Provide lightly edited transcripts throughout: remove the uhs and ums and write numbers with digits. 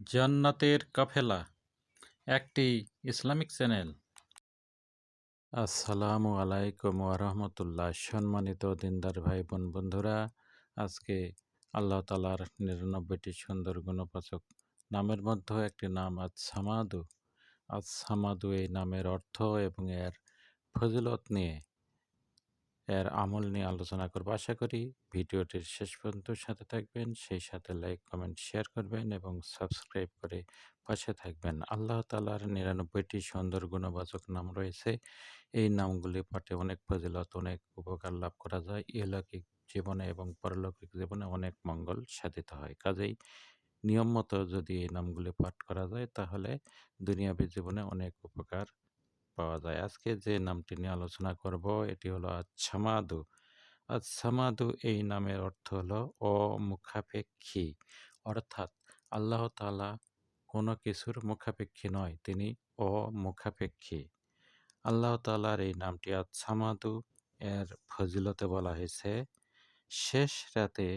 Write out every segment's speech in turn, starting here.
জান্নাতের কাফেলা একটি Islamic channel. আসসালামু আলাইকুম ওয়া সম্মানিত দিনদার ভাই বোন বন্ধুরা, আজকে আল্লাহ তাআলার ৯৯টি সুন্দর গুণবাচক নামের মধ্যে একটি নাম আস-সামাদু। আস-সামাদু এই নামের অর্থ এবং এর ফজিলত নিয়ে, এর আমল নিয়ে আলোচনা করব। আশা করি ভিডিওটির শেষ পর্যন্ত সাথে থাকবেন, সেই সাথে লাইক, কমেন্ট, শেয়ার করবেন এবং সাবস্ক্রাইব করে পাশে থাকবেন। আল্লাহ তাআলার ৯৯টি সুন্দর গুণবাচক নাম রয়েছে। এই নামগুলি পাঠে অনেক ফজিলত, অনেক উপকার লাভ করা যায়। ইহলৌকিক জীবনে এবং পারলৌকিক জীবনে অনেক মঙ্গল সাধিত হয়। কাজেই নিয়ম মতো যদি এই নামগুলি পাঠ করা যায় তাহলে দুনিয়াবী জীবনে অনেক উপকার পাওয়া যায়। আজকে যে নামটি নিয়ে আলোচনা করব এটি হলো আস-সামাদু। আস-সামাদু এই নামের অর্থ হলো অমুখাপেক্ষী, অর্থাৎ আল্লাহ তাআলা কোনো কিছুর মুখাপেক্ষী নয়, তিনি অমুখাপেক্ষী। আল্লাহ তাআলার এই নামটি আস-সামাদু এর ফজিলতে বলা হয়েছে, শেষ রাতে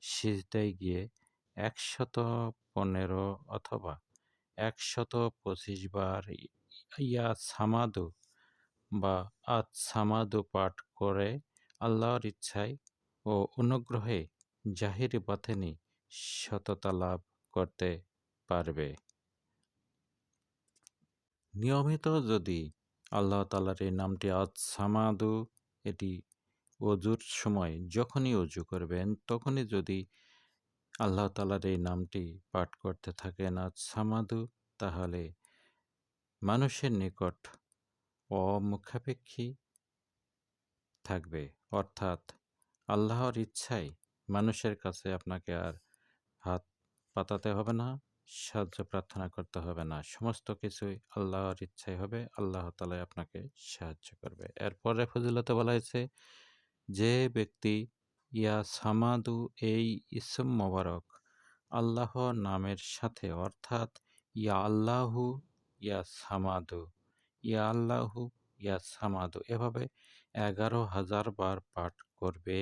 সিজদায় গিয়ে ১১৫ অথবা ১২৫ বার ইয়া সামাদু বা আস-সামাদু পাঠ করে আল্লাহর ইচ্ছায় ও অনুগ্রহে জাহিরি বাতিনি সততা লাভ করতে পারবে। নিয়মিত যদি আল্লাহ তাআলার এই নামটি আস-সামাদু, এটি ওযুর সময় যখনই ওযু করবেন তখনই যদি আল্লাহ তাআলার এই নামটি পাঠ করতে থাকেন আস-সামাদু, তাহলে মানুষের নিকট অমুখাপেক্ষী থাকবে, অর্থাৎ আল্লাহর ইচ্ছায় মানুষের কাছে আপনাকে আর হাত পাতাতে হবে না, সাহায্য প্রার্থনা করতে হবে না। সমস্ত কিছুই আল্লাহর ইচ্ছায় হবে, আল্লাহ তাআলাই আপনাকে সাহায্য করবে। এরপরে ফজিলতে বলা হয়েছে, যে ব্যক্তি ইয়া সামাদু এই ইসম মোবারক আল্লাহ নামের সাথে, অর্থাৎ ইয়া আল্লাহু ইয়া সামাদু, ইয়া আল্লাহু ইয়া সামাদু এভাবে ১১,০০০ বার পাঠ করবে,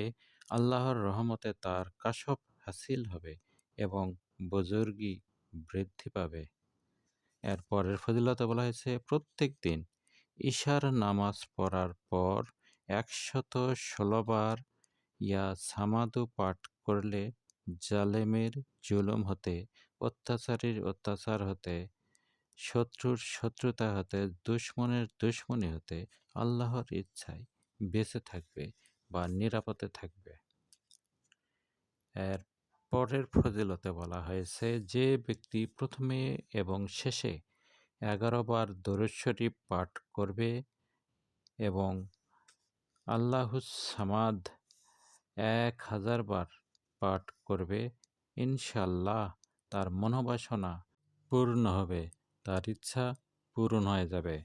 আল্লাহর রহমতে তার কাশফ হাসিল হবে এবং বুজুর্গি বৃদ্ধি পাবে। এর পরের ফজিলতে বলা হয়েছে, প্রত্যেক দিন ঈশার নামাজ পড়ার পর ১১৬ বার ইয়া সামাদু পাঠ করলে জালেমের জুলুম হতে, অত্যাচারীর অত্যাচার হতে, শত্রুর শত্রুতা হতে, দুশমনের দুশমনি হতে আল্লাহর ইচ্ছায় বেঁচে থাকবে বা নিরাপদে থাকবে। এর পরের ফজিলতে বলা হয়েছে, যে ব্যক্তি প্রথমে এবং শেষে ১১ বার দরুদ শরীফ পাঠ করবে এবং আল্লাহুস সামাদ ১,০০০ বার পাঠ করবে, ইনশাআল্লাহ তার মনোবাসনা পূর্ণ হবে, তার ইচ্ছা পূরণ হয়ে যাবে।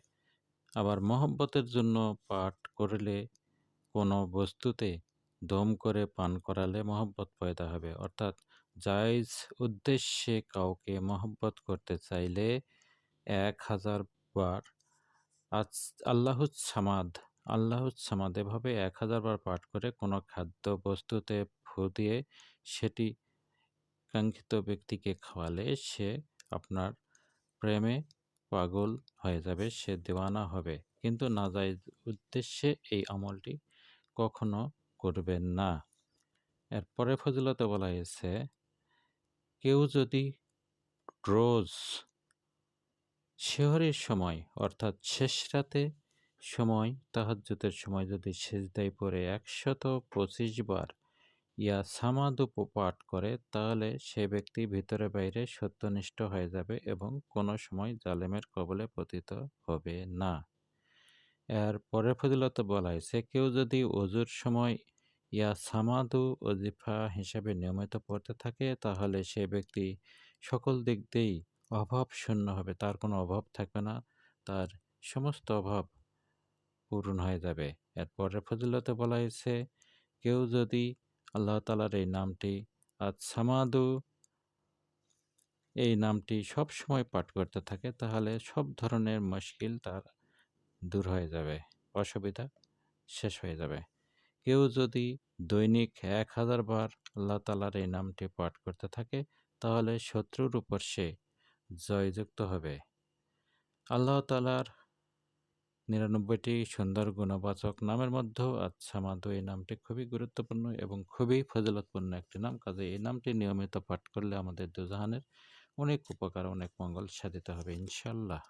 আবার মহব্বতের জন্য পাঠ করলে কোনো বস্তুতে দম করে পান করালে মহব্বত পয়দা হবে, অর্থাৎ জায়েজ উদ্দেশ্যে কাউকে মহব্বত করতে চাইলে ১,০০০ বার আল্লাহুস সামাদ, আল্লাহুস সামাদ এভাবে ১,০০০ বার পাঠ করে কোনো খাদ্য বস্তুতে ফু দিয়ে সেটি কাঙ্ক্ষিত ব্যক্তিকে খাওয়ালে সে আপনার প্রেমে পাগল হয়ে যাবে, সে দেওয়ানা হবে। কিন্তু নাজায়েজ উদ্দেশ্যে এই আমলটি কখনো করবেন না। এরপরে ফজিলতে বলা হয়েছে, কেউ যদি রোজ সেহরির সময়, অর্থাৎ শেষ রাতে সময়, তাহাজ্জুদের সময় যদি সিজদায় পড়ে ১২৫ বার ইয়া সামাদু পাঠ করে, তাহলে সে ব্যক্তি ভিতরে বাইরে সত্যনিষ্ঠ হয়ে যাবে এবং কোনো সময় জালেমের কবলে পতিত হবে না। এর পরের ফজিলতে বলা হয়েছে, কেউ যদি ওযুর সময় ইয়া সামাদু ওজিফা হিসেবে নিয়মিত পড়তে থাকে, তাহলে সে ব্যক্তি সকল দিক দিয়েই অভাব শূন্য হবে, তার কোনো অভাব থাকবে না, তার সমস্ত অভাব পূরণ হয়ে যাবে। এর পরের ফজিলতে বলা হয়েছে, কেউ যদি আল্লাহ তাআলার এই নামটি আস-সামাদু এই নামটি সব সময় পাঠ করতে থাকে, তাহলে সব ধরনের মুশকিল তার দূর হয়ে যাবে, অসুবিধা শেষ হয়ে যাবে। কেউ যদি দৈনিক ১,০০০ বার আল্লাহ তাআলার এই নামটি পাঠ করতে থাকে, তাহলে শত্রুর উপর সে জয়যুক্ত হবে। আল্লাহ তাআলার ৯৯টি সুন্দর গুণবাচক নামের মধ্যেও আস-সামাদু এই নামটি খুবই গুরুত্বপূর্ণ এবং খুবই ফজিলতপূর্ণ একটি নাম। কাজেই এই নামটি নিয়মিত পাঠ করলে আমাদের দোজাহানের অনেক উপকার, অনেক মঙ্গল সাধিত হবে ইনশাআল্লাহ।